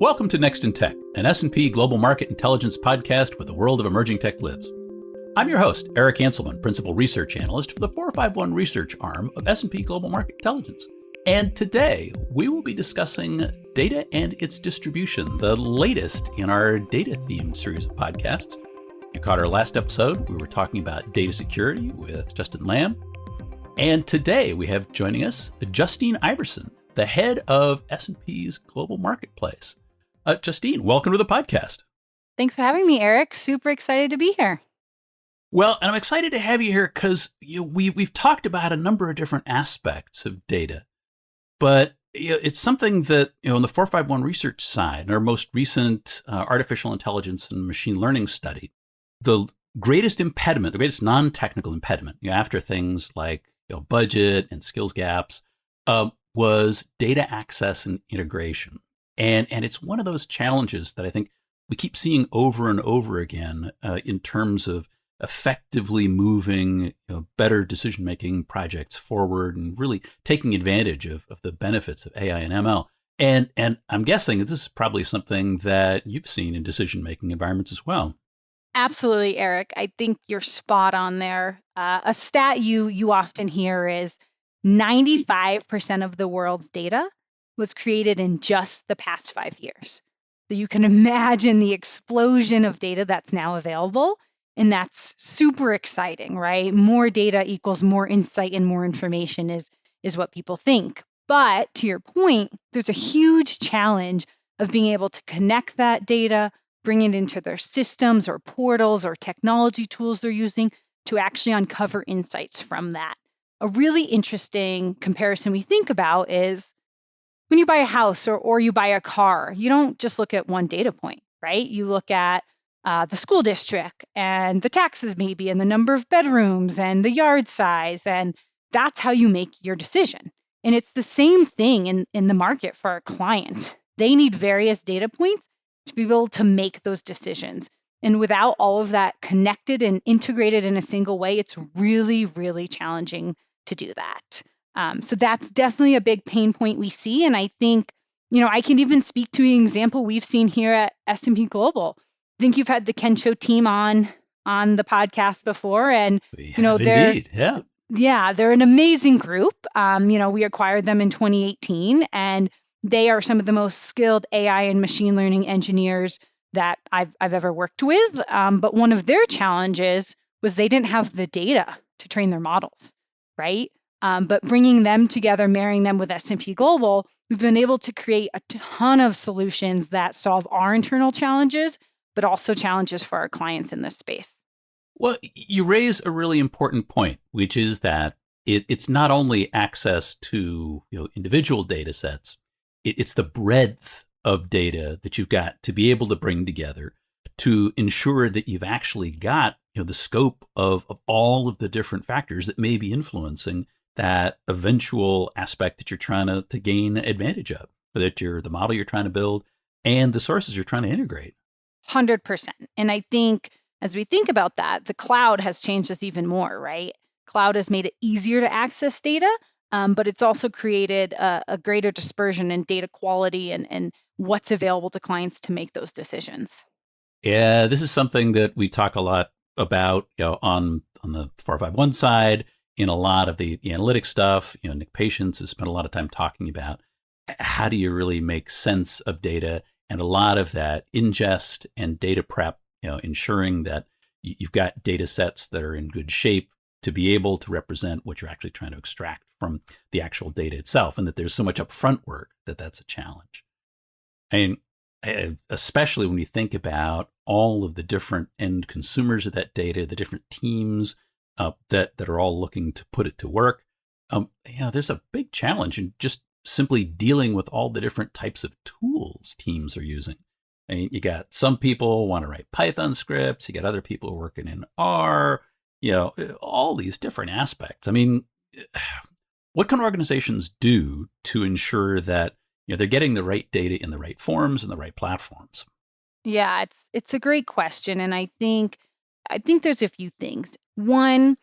Welcome to Next in Tech, an S&P Global Market Intelligence podcast where the world of emerging tech lives. I'm your host, Eric Hanselman, Principal Research Analyst for the 451 Research arm of S&P Global Market Intelligence. And today, we will be discussing data and its distribution, the latest in our data-themed series of podcasts. You caught our last episode. We were talking about data security with Justin Lamb. And today, we have joining us Justine Iverson, the head of S&P's Global Marketplace. Justine, welcome to the podcast. Thanks for having me, Eric. Super excited to be here. Well, and I'm excited to have you here because we've talked about a number of different aspects of data, but it's something that, on the 451 research side, our most recent artificial intelligence and machine learning study, the greatest impediment, the greatest non-technical impediment, after things like budget and skills gaps, was data access and integration. And it's one of those challenges that I think we keep seeing over and over again in terms of effectively moving better decision-making projects forward and really taking advantage of the benefits of AI and ML. And I'm guessing this is probably something that you've seen in decision-making environments as well. Absolutely, Eric. I think you're spot on there. A stat you often hear is 95% of the world's data was created in just the past 5 years. So you can imagine the explosion of data that's now available. And that's super exciting, right? More data equals more insight and more information is what people think. But to your point, there's a huge challenge of being able to connect that data, bring it into their systems or portals or technology tools they're using to actually uncover insights from that. A really interesting comparison we think about is when you buy a house or you buy a car, you don't just look at one data point, right? You look at the school district and the taxes maybe and the number of bedrooms and the yard size, and that's how you make your decision. And it's the same thing in the market for our clients. They need various data points to be able to make those decisions. And without all of that connected and integrated in a single way, it's really, really challenging to do that. So that's definitely a big pain point we see. And I think, I can even speak to an example we've seen here at S&P Global. I think you've had the Kensho team on the podcast before, and they're indeed, yeah. Yeah, they're an amazing group. We acquired them in 2018, and they are some of the most skilled AI and machine learning engineers that I've ever worked with. But one of their challenges was they didn't have the data to train their models, right? But bringing them together, marrying them with S&P Global, we've been able to create a ton of solutions that solve our internal challenges, but also challenges for our clients in this space. Well, you raise a really important point, which is that it's not only access to individual data sets, it's the breadth of data that you've got to be able to bring together to ensure that you've actually got the scope of all of the different factors that may be influencing that eventual aspect that you're trying to gain advantage of, that you're the model you're trying to build and the sources you're trying to integrate. 100%. And I think as we think about that, the cloud has changed us even more, right? Cloud has made it easier to access data, but it's also created a greater dispersion in data quality and what's available to clients to make those decisions. Yeah, this is something that we talk a lot about on the 451 side, in a lot of the analytics stuff. Nick Patience has spent a lot of time talking about how do you really make sense of data, and a lot of that ingest and data prep, ensuring that you've got data sets that are in good shape to be able to represent what you're actually trying to extract from the actual data itself, and that there's so much upfront work that's a challenge. And especially when you think about all of the different end consumers of that data, the different teams that are all looking to put it to work, there's a big challenge in just simply dealing with all the different types of tools teams are using. I mean, you got some people want to write Python scripts, you got other people working in R, all these different aspects. I mean, what can organizations do to ensure that they're getting the right data in the right forms and the right platforms? Yeah, it's a great question, and I think there's a few things. One,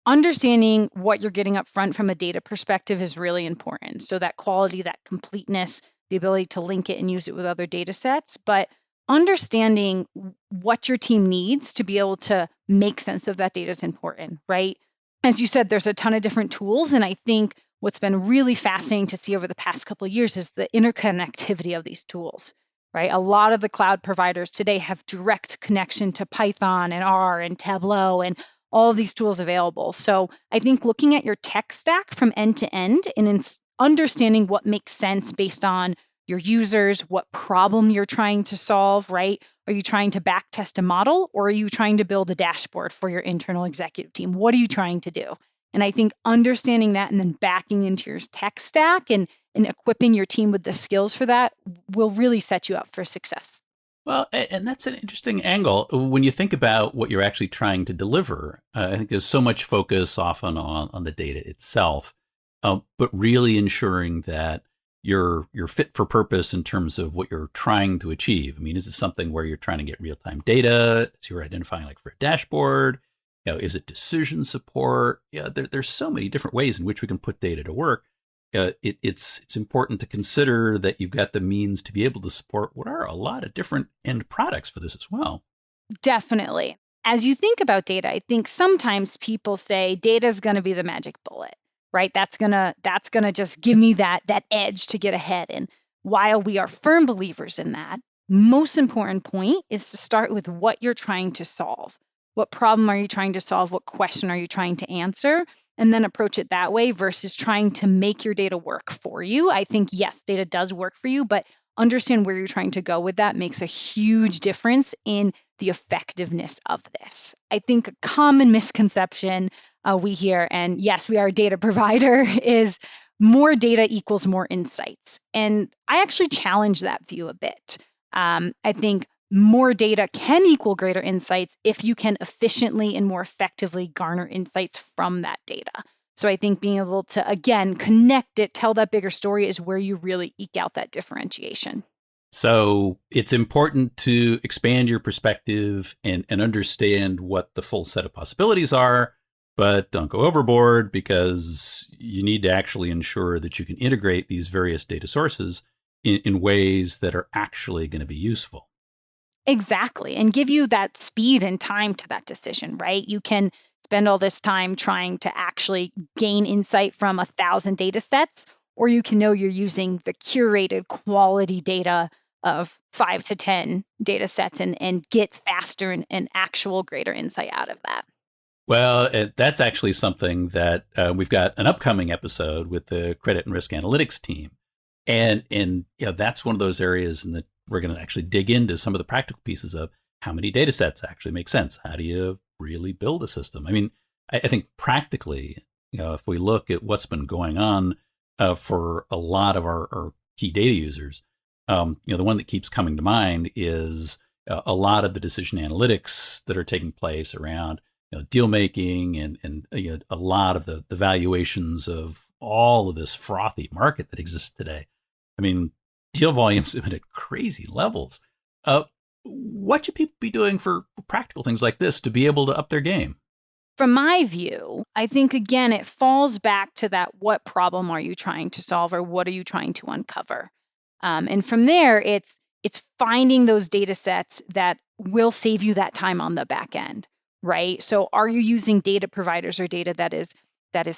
understanding what you're getting up front from a data perspective is really important. So that quality, that completeness the ability to link it and use it with other data sets, but understanding what your team needs to be able to make sense of that data is important, right? As you said, there's a ton of different tools. And I think what's been really fascinating to see over the past couple of years is the interconnectivity of these tools, right? A lot of the cloud providers today have direct connection to Python and R and Tableau and all of these tools available. So I think looking at your tech stack from end to end and understanding what makes sense based on your users, what problem you're trying to solve, right? Are you trying to back test a model, or are you trying to build a dashboard for your internal executive team? What are you trying to do? And I think understanding that and then backing into your tech stack and equipping your team with the skills for that will really set you up for success. Well, and that's an interesting angle. When you think about what you're actually trying to deliver, I think there's so much focus often on the data itself, but really ensuring that you're fit for purpose in terms of what you're trying to achieve. I mean, is it something where you're trying to get real-time data as you're identifying, like for a dashboard? Is it decision support? There's so many different ways in which we can put data to work. It's important to consider that you've got the means to be able to support what are a lot of different end products for this as well. Definitely. As you think about data, I think sometimes people say data is going to be the magic bullet, right? That's gonna just give me that edge to get ahead. And while we are firm believers in that, most important point is to start with what you're trying to solve. What problem are you trying to solve? What question are you trying to answer? And then approach it that way versus trying to make your data work for you. I think, yes, data does work for you, but understand where you're trying to go with that makes a huge difference in the effectiveness of this. I think a common misconception we hear, and yes, we are a data provider, is more data equals more insights. And I actually challenge that view a bit. I think more data can equal greater insights if you can efficiently and more effectively garner insights from that data. So I think being able to, again, connect it, tell that bigger story is where you really eke out that differentiation. So it's important to expand your perspective and understand what the full set of possibilities are, but don't go overboard, because you need to actually ensure that you can integrate these various data sources in ways that are actually going to be useful. Exactly. And give you that speed and time to that decision, right? You can spend all this time trying to actually gain insight from 1,000 data sets, or you can know you're using the curated quality data of 5 to 10 data sets and get faster and actual greater insight out of that. Well, that's actually something that we've got an upcoming episode with the credit and risk analytics team. And that's one of those areas in that we're going to actually dig into some of the practical pieces of how many data sets actually make sense. How do you really build a system? I mean, I think practically, if we look at what's been going on for a lot of our key data users, the one that keeps coming to mind is a lot of the decision analytics that are taking place around deal making and a lot of the valuations of all of this frothy market that exists today. I mean, deal volumes have been at crazy levels. What should people be doing for practical things like this to be able to up their game? From my view, I think, again, it falls back to that what problem are you trying to solve or what are you trying to uncover? And from there, it's finding those data sets that will save you that time on the back end, right? So are you using data providers or data that is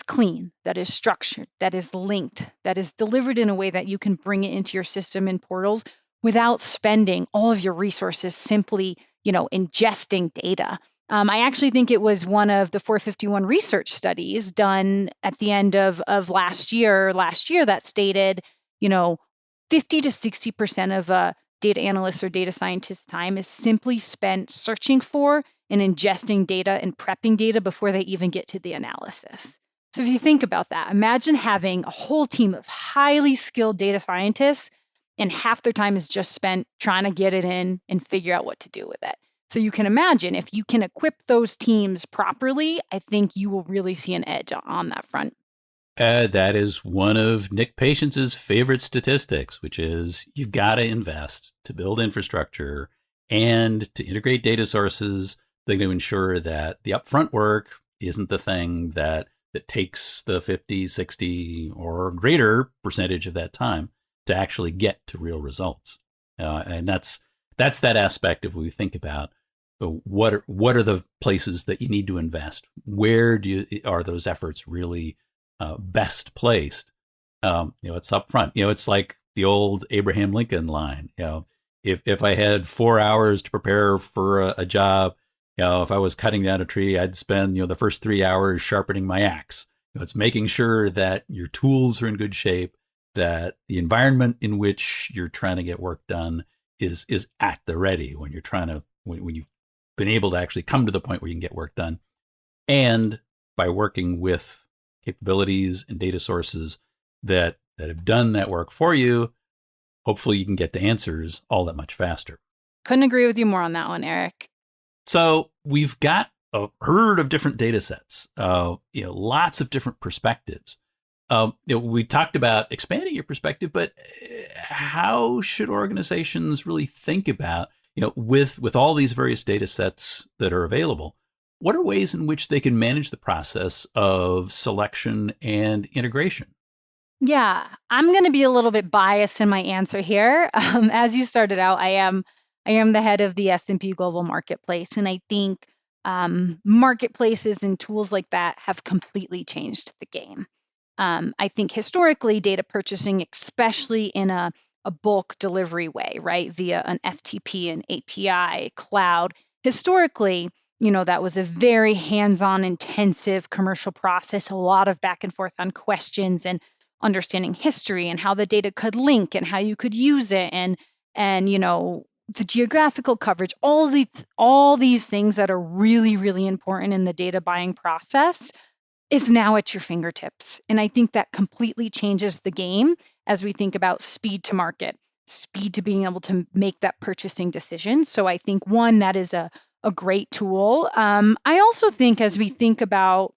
clean, that is structured, that is linked, that is delivered in a way that you can bring it into your system and portals without spending all of your resources simply, ingesting data. I actually think it was one of the 451 research studies done at the end of last year that stated, 50 to 60% of a data analyst or data scientist time is simply spent searching for and ingesting data and prepping data before they even get to the analysis. So if you think about that, imagine having a whole team of highly skilled data scientists and half their time is just spent trying to get it in and figure out what to do with it. So you can imagine if you can equip those teams properly, I think you will really see an edge on that front. That is one of Nick Patience's favorite statistics, which is you've got to invest to build infrastructure and to integrate data sources. They're going to ensure that the upfront work isn't the thing that takes the 50, 60 or greater percentage of that time. to actually get to real results. And that's that aspect of when we think about what are the places that you need to invest? Where are those efforts really best placed? It's upfront. It's like the old Abraham Lincoln line. If I had 4 hours to prepare for a job, if I was cutting down a tree, I'd spend the first 3 hours sharpening my axe. It's making sure that your tools are in good shape, that the environment in which you're trying to get work done is at the ready when you've been able to actually come to the point where you can get work done. And by working with capabilities and data sources that have done that work for you, hopefully you can get to answers all that much faster. Couldn't agree with you more on that one, Eric. So we've got a herd of different data sets, lots of different perspectives. We talked about expanding your perspective, but how should organizations really think about, with all these various data sets that are available, what are ways in which they can manage the process of selection and integration? Yeah, I'm going to be a little bit biased in my answer here. As you started out, I am the head of the S&P Global Marketplace, and I think marketplaces and tools like that have completely changed the game. I think historically, data purchasing, especially in a bulk delivery way, right, via an FTP, an API, cloud, historically, that was a very hands-on, intensive commercial process, a lot of back and forth on questions and understanding history and how the data could link and how you could use it and the geographical coverage, all these things that are really, really important in the data buying process is now at your fingertips. And I think that completely changes the game as we think about speed to market, speed to being able to make that purchasing decision. So I think one, that is a great tool. I also think as we think about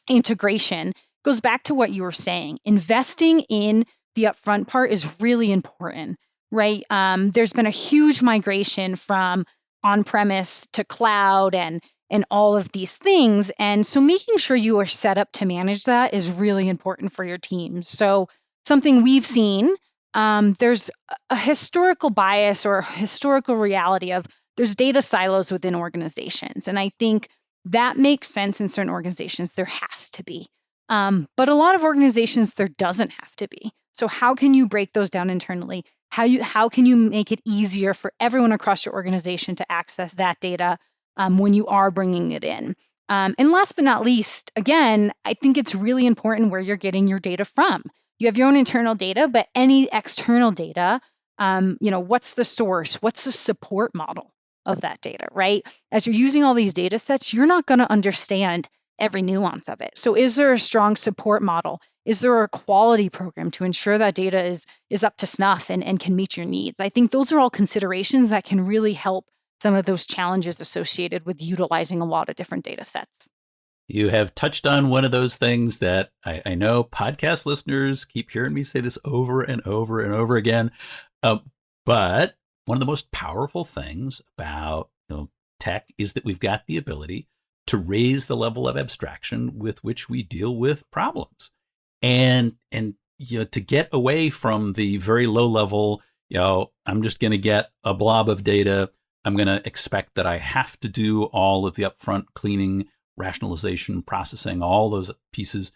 integration, goes back to what you were saying. Investing in the upfront part is really important, right? There's been a huge migration from on-premise to cloud and all of these things. And so making sure you are set up to manage that is really important for your team. So something we've seen, there's a historical bias or a historical reality of there's data silos within organizations. And I think that makes sense in certain organizations. There has to be. But a lot of organizations, there doesn't have to be. So how can you break those down internally? How can you make it easier for everyone across your organization to access that data when you are bringing it in? And last but not least, again, I think it's really important where you're getting your data from. You have your own internal data, but any external data, what's the source? What's the support model of that data, right? As you're using all these data sets, you're not going to understand every nuance of it. So is there a strong support model? Is there a quality program to ensure that data is up to snuff and can meet your needs? I think those are all considerations that can really help some of those challenges associated with utilizing a lot of different data sets. You have touched on one of those things that I know podcast listeners keep hearing me say this over and over and over again. But one of the most powerful things about tech is that we've got the ability to raise the level of abstraction with which we deal with problems, and to get away from the very low level. I'm just going to get a blob of data. I'm going to expect that I have to do all of the upfront cleaning, rationalization, processing, all those pieces,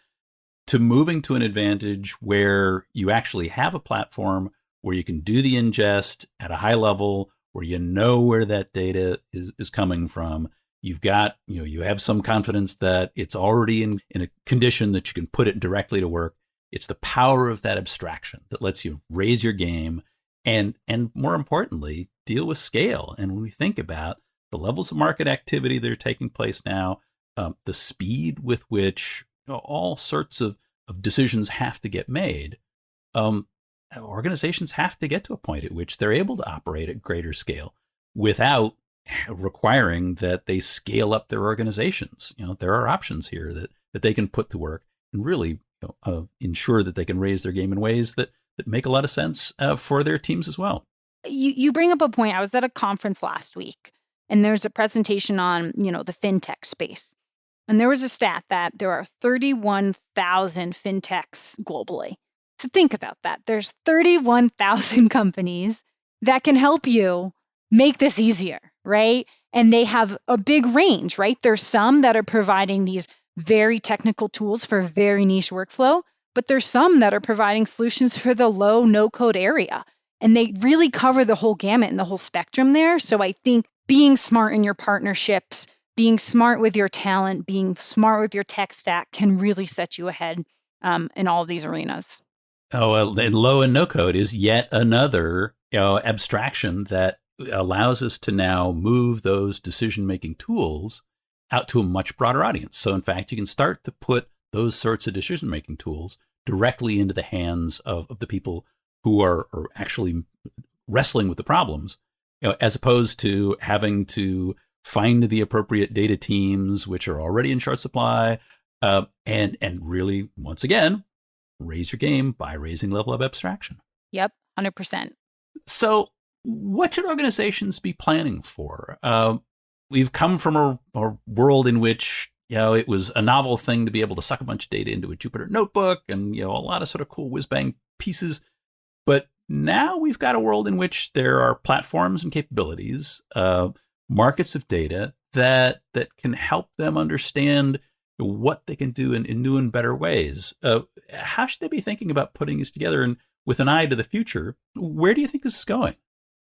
to moving to an advantage where you actually have a platform where you can do the ingest at a high level, where you know where that data is coming from. You've got, you have some confidence that it's already in a condition that you can put it directly to work. It's the power of that abstraction that lets you raise your game and more importantly, deal with scale. And when we think about the levels of market activity that are taking place now, the speed with which all sorts of decisions have to get made, organizations have to get to a point at which they're able to operate at greater scale without requiring that they scale up their organizations. There are options here that they can put to work and really ensure that they can raise their game in ways that make a lot of sense for their teams as well. You bring up a point. I was at a conference last week, and there's a presentation on the fintech space, and there was a stat that there are 31,000 fintechs globally. So think about that. There's 31,000 companies that can help you make this easier, right? And they have a big range, right? There's some that are providing these very technical tools for very niche workflow, but there's some that are providing solutions for the low no code area. And they really cover the whole gamut and the whole spectrum there. So I think being smart in your partnerships, being smart with your talent, being smart with your tech stack can really set you ahead in all of these arenas. Oh, well, and low and no code is yet another abstraction that allows us to now move those decision-making tools out to a much broader audience. So in fact, you can start to put those sorts of decision-making tools directly into the hands of the people who are actually wrestling with the problems, as opposed to having to find the appropriate data teams, which are already in short supply, and really, once again, raise your game by raising level of abstraction. Yep, 100%. So what should organizations be planning for? We've come from a world in which it was a novel thing to be able to suck a bunch of data into a Jupyter notebook and a lot of sort of cool whiz-bang pieces. But now we've got a world in which there are platforms and capabilities, markets of data that can help them understand what they can do in new and better ways. How should they be thinking about putting this together? And with an eye to the future, where do you think this is going?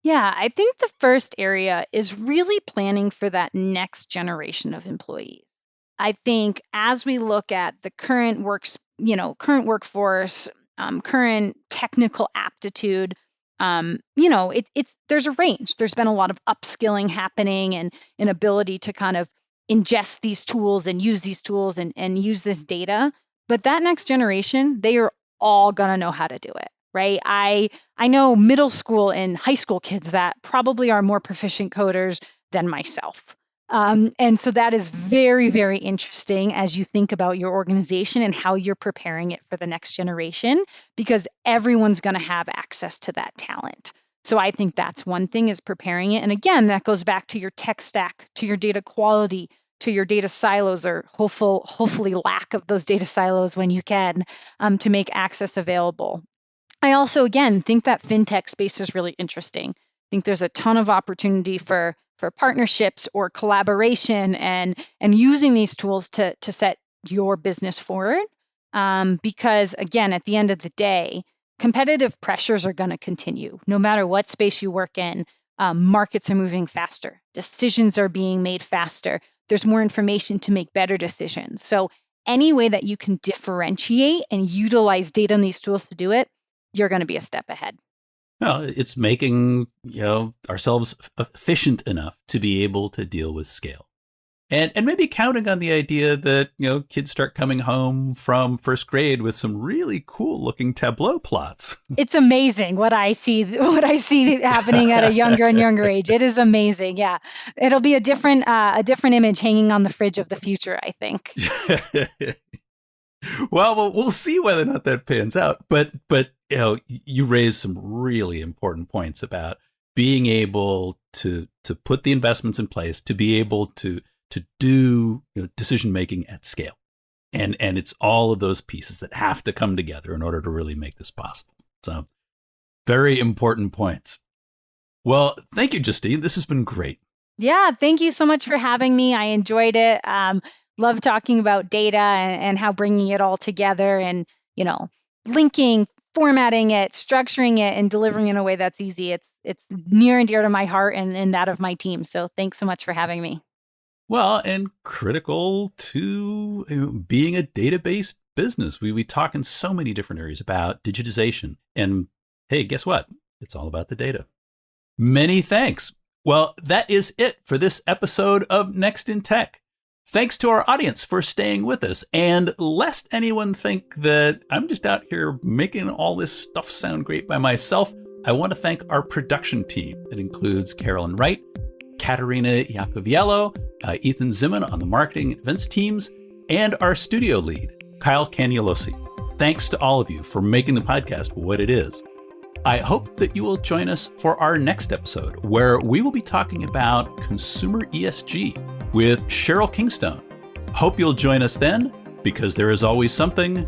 Yeah, I think the first area is really planning for that next generation of employees. I think as we look at the current current workforce, current technical aptitude, there's a range. There's been a lot of upskilling happening and an ability to kind of ingest these tools and use these tools and use this data. But that next generation, they are all gonna know how to do it, right? I know middle school and high school kids that probably are more proficient coders than myself. And so that is very, very interesting as you think about your organization and how you're preparing it for the next generation, because everyone's going to have access to that talent. So I think that's one thing, is preparing it. And again, that goes back to your tech stack, to your data quality, to your data silos, or hopefully lack of those data silos when you can, to make access available. I also, again, think that fintech space is really interesting. I think there's a ton of opportunity for partnerships or collaboration and using these tools to set your business forward. Because again, at the end of the day, competitive pressures are going to continue. No matter what space you work in, markets are moving faster. Decisions are being made faster. There's more information to make better decisions. So any way that you can differentiate and utilize data in these tools to do it, you're going to be a step ahead. Well, it's making ourselves efficient enough to be able to deal with scale, and maybe counting on the idea that kids start coming home from first grade with some really cool looking Tableau plots. It's amazing what I see happening at a younger and younger age. It is amazing. Yeah, it'll be a different image hanging on the fridge of the future, I think. Well, we'll see whether or not that pans out. But you raised some really important points about being able to put the investments in place to be able to do decision making at scale, and it's all of those pieces that have to come together in order to really make this possible. So, very important points. Well, thank you, Justine. This has been great. Yeah, thank you so much for having me. I enjoyed it. Love talking about data and how bringing it all together and, linking, formatting it, structuring it, and delivering in a way that's easy. It's near and dear to my heart and that of my team. So thanks so much for having me. Well, and critical to being a data-based business. We talk in so many different areas about digitization. And hey, guess what? It's all about the data. Many thanks. Well, that is it for this episode of Next in Tech. Thanks to our audience for staying with us. And lest anyone think that I'm just out here making all this stuff sound great by myself, I want to thank our production team. That includes Carolyn Wright, Katerina Yacoviello, Ethan Zimmon on the marketing and events teams, and our studio lead, Kyle Cagnolosi. Thanks to all of you for making the podcast what it is. I hope that you will join us for our next episode, where we will be talking about consumer ESG with Cheryl Kingstone. Hope you'll join us then, because there is always something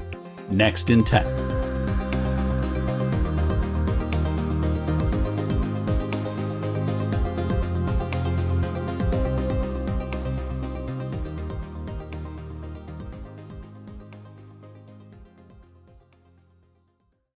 next in tech.